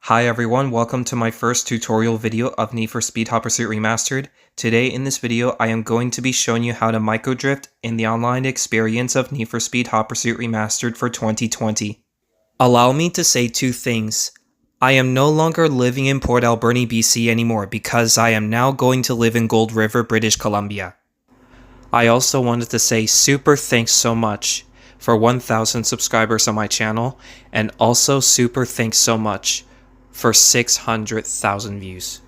Hi everyone, welcome to my first tutorial video of Need for Speed Hot Pursuit Remastered. Today in this video, I am going to be showing you how to microdrift in the online experience of Need for Speed Hot Pursuit Remastered for 2020. Allow me to say two things. I am no longer living in Port Alberni, BC anymore because I am now going to live in Gold River, British Columbia. I also wanted to say super thanks so much for 1,000 subscribers on my channel, and also super thanks so much for 600,000 views.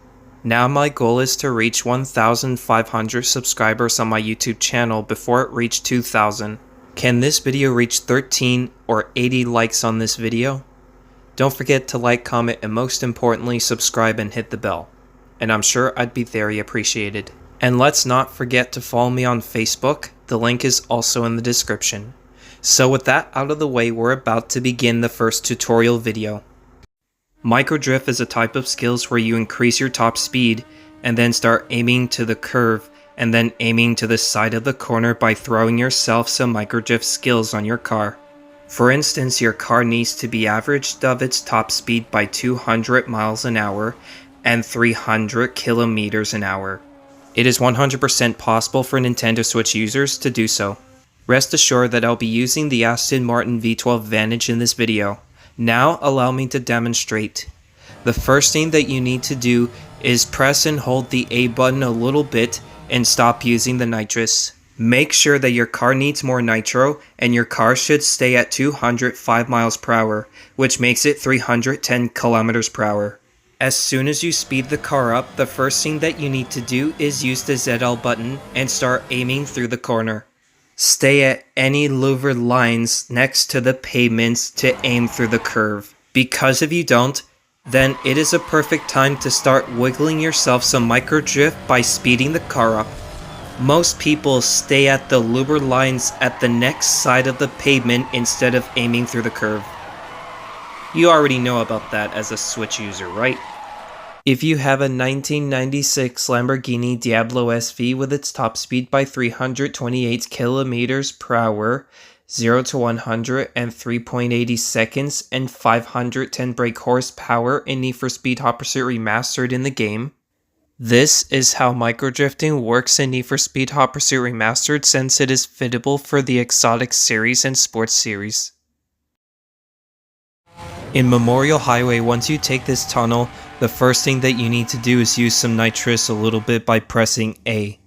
Now my goal is to reach 1,500 subscribers on my YouTube channel before it reached 2,000. Can this video reach 13 or 80 likes on this video? Don't forget to like, comment, and most importantly subscribe and hit the bell. And I'm sure I'd be very appreciated. And let's not forget to follow me on Facebook, the link is also in the description. So with that out of the way, we're about to begin the first tutorial video. MicroDrift is a type of skills where you increase your top speed and then start aiming to the curve and then aiming to the side of the corner by throwing yourself some MicroDrift skills on your car. For instance, your car needs to be averaged of its top speed by 200 miles an hour and 300 kilometers an hour. It is 100% possible for Nintendo Switch users to do so. Rest assured that I'll be using the Aston Martin V12 Vantage in this video. Now allow me to demonstrate. The first thing that you need to do is press and hold the A button a little bit and stop using the nitrous. Make sure that your car needs more nitro and your car should stay at 205 miles per hour, which makes it 310 kilometers per hour. As soon as you speed the car up, the first thing that you need to do is use the ZL button and start aiming through the corner. Stay at any louvered lines next to the pavements to aim through the curve. Because if you don't, then it is a perfect time to start wiggling yourself some microdrift by speeding the car up. Most people stay at the louvered lines at the next side of the pavement instead of aiming through the curve. You already know about that as a Switch user, right? If you have a 1996 Lamborghini Diablo SV with its top speed by 328 kilometers per hour, 0 to 100 in 3.80 seconds, and 510 brake horsepower in Need for Speed Hot Pursuit Remastered in the game, this is how microdrifting works in Need for Speed Hot Pursuit Remastered, since it is fittable for the Exotic series and Sports series. In Memorial Highway, once you take this tunnel, the first thing that you need to do is use some nitrous a little bit by pressing A.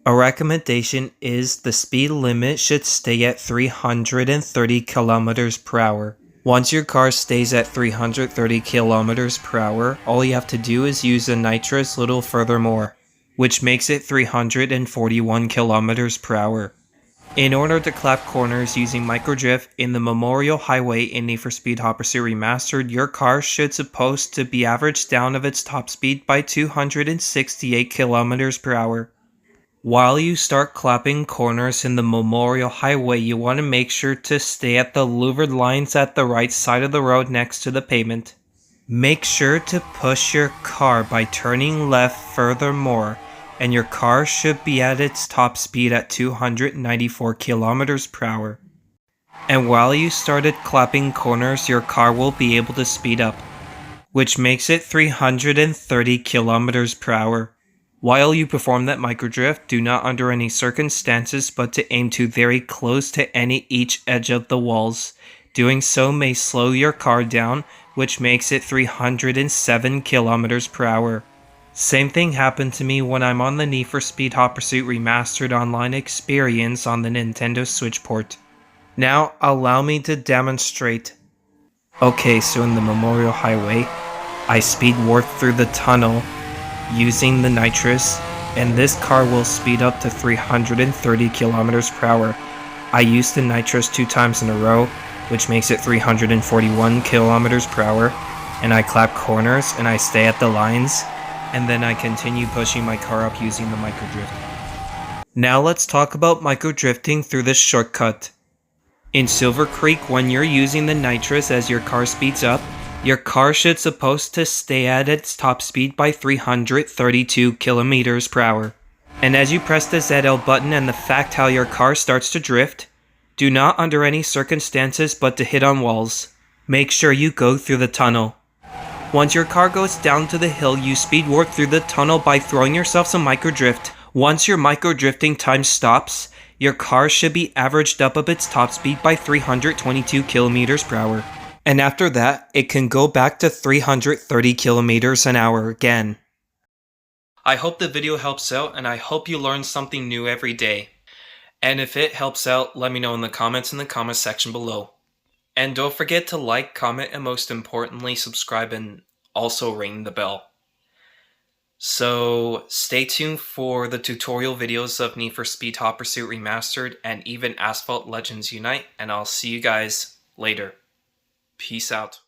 A recommendation is the speed limit should stay at 330 kilometers per hour. Once your car stays at 330 kilometers per hour, all you have to do is use the nitrous a little furthermore, which makes it 341 kilometers per hour. In order to clap corners using microdrift in the Memorial Highway in Need for Speed Hot Pursuit Remastered, your car should supposed to be averaged down of its top speed by 268 kilometers per hour. While you start clapping corners in the Memorial Highway, you want to make sure to stay at the louvered lines at the right side of the road next to the pavement. Make sure to push your car by turning left furthermore, and your car should be at its top speed at 294 kilometers per hour. And while you started clapping corners, your car will be able to speed up, which makes it 330 kilometers per hour. While you perform that microdrift, do not under any circumstances but to aim to very close to each edge of the walls. Doing so may slow your car down, which makes it 307 kilometers per hour. Same thing happened to me when I'm on the Need for Speed Hot Pursuit Remastered online experience on the Nintendo Switch port. Now, allow me to demonstrate. Okay, so in the Memorial Highway, I speed warp through the tunnel using the nitrous, and this car will speed up to 330 kilometers per hour. I used the nitrous 2 times in a row, which makes it 341 kilometers per hour, and I clap corners and I stay at the lines, and then I continue pushing my car up using the microdrift. Now let's talk about microdrifting through this shortcut. In Silver Creek, when you're using the nitrous as your car speeds up, your car should supposed to stay at its top speed by 332 kilometers per hour. And as you press the ZL button and the fact how your car starts to drift, do not under any circumstances but to hit on walls. Make sure you go through the tunnel. Once your car goes down to the hill, you speed warp through the tunnel by throwing yourself some microdrift. Once your microdrifting time stops, your car should be averaged up its top speed by 322 kilometers per hour. And after that, it can go back to 330 kilometers an hour again. I hope the video helps out, and I hope you learn something new every day. And if it helps out, let me know in the comments section below. And don't forget to like, comment, and most importantly, subscribe and also ring the bell. So stay tuned for the tutorial videos of Need for Speed Hot Pursuit Remastered and even Asphalt Legends Unite, and I'll see you guys later. Peace out.